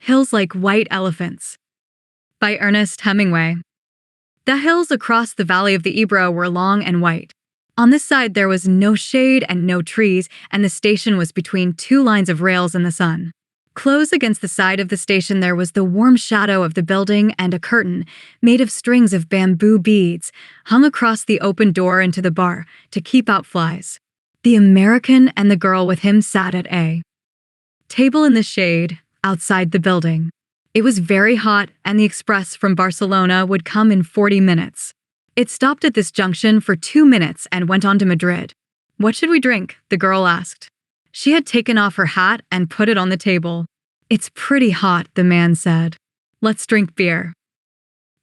Hills Like White Elephants by Ernest Hemingway. The hills across the valley of the Ebro were long and white. On this side there was no shade and no trees, and the station was between two lines of rails in the sun. Close against the side of the station there was the warm shadow of the building, and a curtain, made of strings of bamboo beads, hung across the open door into the bar to keep out flies. The American and the girl with him sat at a table in the shade, outside the building. It was very hot, and the express from Barcelona would come in 40 minutes. It stopped at this junction for 2 minutes and went on to Madrid. "What should we drink?" the girl asked. She had taken off her hat and put it on the table. "It's pretty hot," the man said. "Let's drink beer."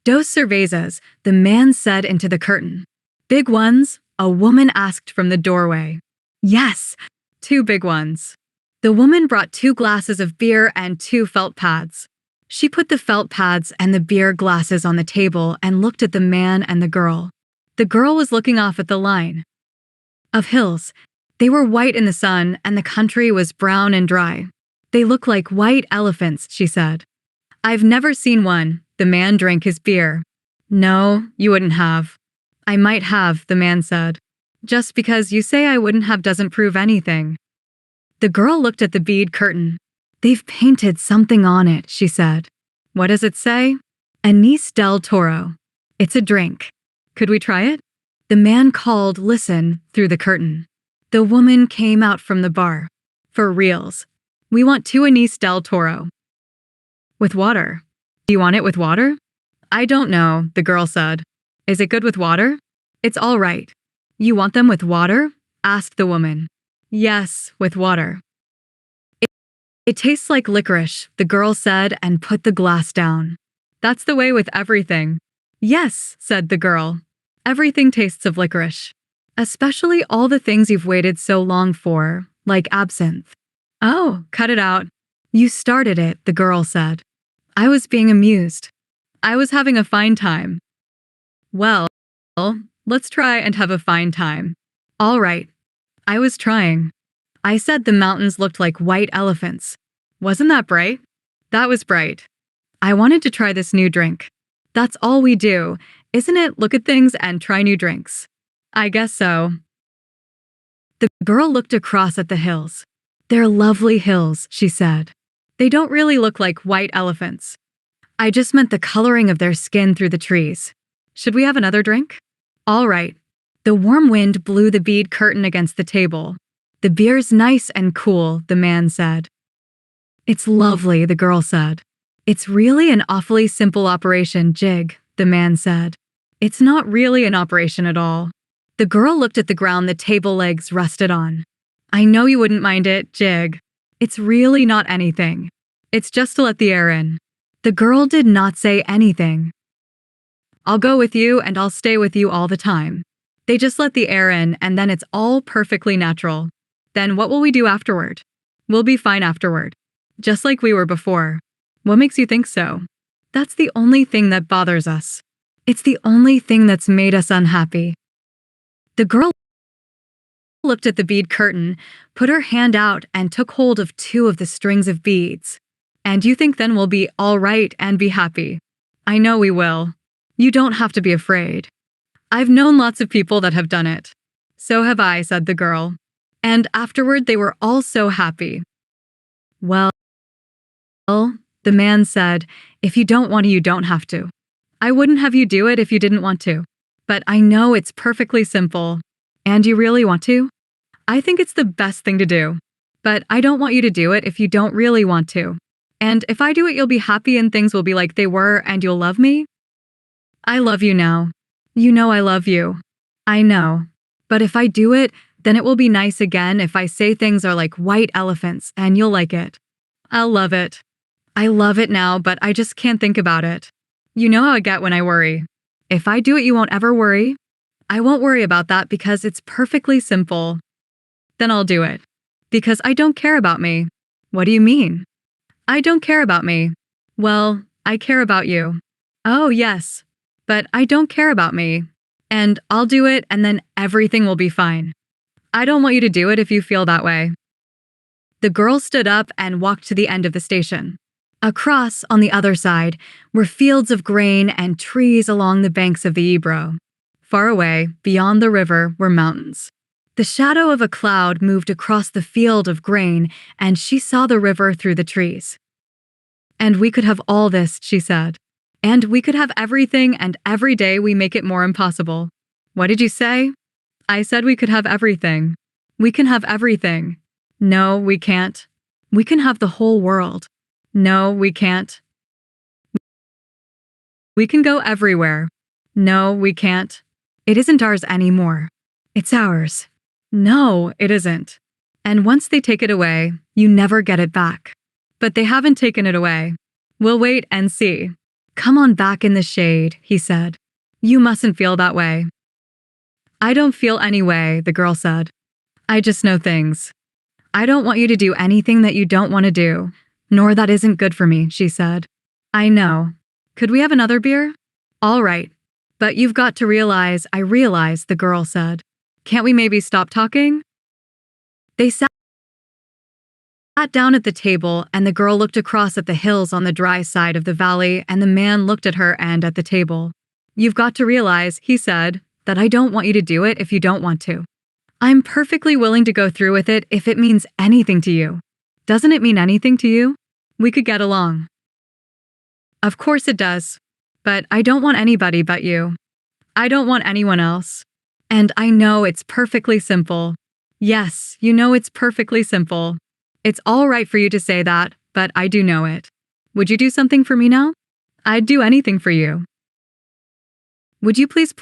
"Dos cervezas," the man said into the curtain. "Big ones?" a woman asked from the doorway. "Yes, 2 big ones." The woman brought 2 glasses of beer and 2 felt pads. She put the felt pads and the beer glasses on the table and looked at the man and the girl. The girl was looking off at the line of hills. They were white in the sun, and the country was brown and dry. "They look like white elephants," she said. "I've never seen one." The man drank his beer. "No, you wouldn't have." "I might have," the man said. "Just because you say I wouldn't have doesn't prove anything." The girl looked at the bead curtain. "They've painted something on it," she said. "What does it say?" "Anís del Toro." "It's a drink. Could we try it?" The man called, "Listen," through the curtain. The woman came out from the bar. "For reals. We want 2 Anís del Toro. With water." "Do you want it with water?" "I don't know," the girl said. "Is it good with water?" "It's all right." "You want them with water?" asked the woman. "Yes, with water." It tastes like licorice," the girl said and put the glass down. "That's the way with everything." "Yes," said the girl. "Everything tastes of licorice. Especially all the things you've waited so long for, like absinthe." "Oh, cut it out." "You started it," the girl said. "I was being amused. I was having a fine time." "Well, let's try and have a fine time." "All right." "I was trying. I said the mountains looked like white elephants. Wasn't that bright?" "That was bright." "I wanted to try this new drink." "That's all we do, isn't it? Look at things and try new drinks." "I guess so." The girl looked across at the hills. "They're lovely hills," she said. "They don't really look like white elephants. I just meant the coloring of their skin through the trees. Should we have another drink?" "All right." The warm wind blew the bead curtain against the table. "The beer's nice and cool," the man said. "It's lovely," the girl said. "It's really an awfully simple operation, Jig," the man said. "It's not really an operation at all." The girl looked at the ground the table legs rested on. "I know you wouldn't mind it, Jig. It's really not anything. It's just to let the air in." The girl did not say anything. "I'll go with you and I'll stay with you all the time. They just let the air in and then it's all perfectly natural. Then what will we do afterward?" "We'll be fine afterward. Just like we were before." "What makes you think so?" "That's the only thing that bothers us. It's the only thing that's made us unhappy." The girl looked at the bead curtain, put her hand out and took hold of 2 of the strings of beads. "And you think then we'll be all right and be happy?" "I know we will. You don't have to be afraid. I've known lots of people that have done it." "So have I," said the girl. And afterward they were all so happy. "Well," the man said, "if you don't want to, you don't have to. I wouldn't have you do it if you didn't want to. But I know it's perfectly simple. And you really want to? I think it's the best thing to do. But I don't want you to do it if you don't really want to. And if I do it, you'll be happy and things will be like they were and you'll love me." "I love you now. You know I love you." "I know. But if I do it, then it will be nice again if I say things are like white elephants and you'll like it." "I'll love it. I love it now, but I just can't think about it. You know how I get when I worry. If I do it, you won't ever worry?" "I won't worry about that because it's perfectly simple." "Then I'll do it." "Because I don't care about me." "What do you mean?" "I don't care about me." "Well, I care about you." "Oh, yes. But I don't care about me. And I'll do it and then everything will be fine." "I don't want you to do it if you feel that way." The girl stood up and walked to the end of the station. Across, on the other side, were fields of grain and trees along the banks of the Ebro. Far away, beyond the river, were mountains. The shadow of a cloud moved across the field of grain, and she saw the river through the trees. "And we could have all this," she said. "And we could have everything, and every day we make it more impossible." "What did you say?" "I said we could have everything. We can have everything." "No, we can't." "We can have the whole world." "No, we can't." "We can go everywhere." "No, we can't." "It isn't ours anymore." "It's ours." "No, it isn't." "And once they take it away, you never get it back." "But they haven't taken it away." "We'll wait and see." "Come on back in the shade," he said. "You mustn't feel that way." "I don't feel any way," the girl said. "I just know things." "I don't want you to do anything that you don't want to do, nor that isn't good for me," she said. "I know. Could we have another beer?" "All right. But you've got to realize," "I realize," the girl said. "Can't we maybe stop talking?" They sat down at the table, and the girl looked across at the hills on the dry side of the valley, and the man looked at her and at the table. "You've got to realize," he said, "that I don't want you to do it if you don't want to. I'm perfectly willing to go through with it if it means anything to you. Doesn't it mean anything to you? We could get along." "Of course it does. But I don't want anybody but you. I don't want anyone else. And I know it's perfectly simple." "Yes, you know it's perfectly simple. It's all right for you to say that, but I do know it. Would you do something for me now?" "I'd do anything for you." "Would you please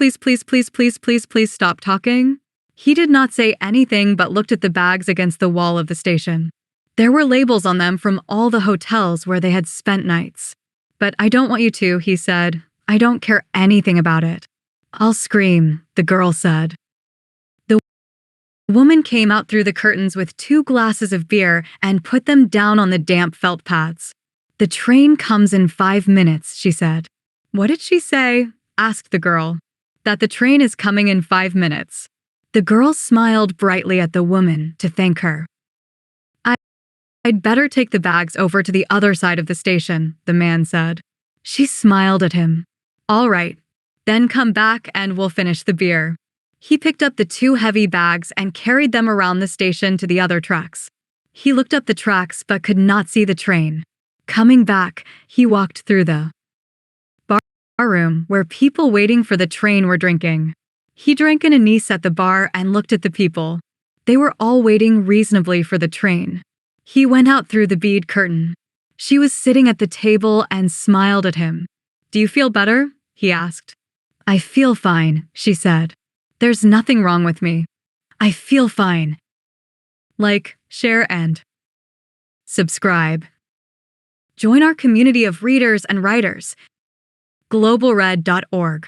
stop talking?" He did not say anything but looked at the bags against the wall of the station. There were labels on them from all the hotels where they had spent nights. "But I don't want you to," he said. "I don't care anything about it." "I'll scream," the girl said. The woman came out through the curtains with 2 glasses of beer and put them down on the damp felt pads. "The train comes in 5 minutes," she said. "What did she say?" asked the girl. "That the train is coming in 5 minutes. The girl smiled brightly at the woman to thank her. "I'd better take the bags over to the other side of the station," the man said. She smiled at him. "All right. Then come back and we'll finish the beer." He picked up the 2 heavy bags and carried them around the station to the other tracks. He looked up the tracks but could not see the train. Coming back, he walked through the bar room where people waiting for the train were drinking. He drank an anise at the bar and looked at the people. They were all waiting reasonably for the train. He went out through the bead curtain. She was sitting at the table and smiled at him. "Do you feel better?" he asked. "I feel fine," she said. "There's nothing wrong with me. I feel fine." Like, share, and subscribe. Join our community of readers and writers. globalred.org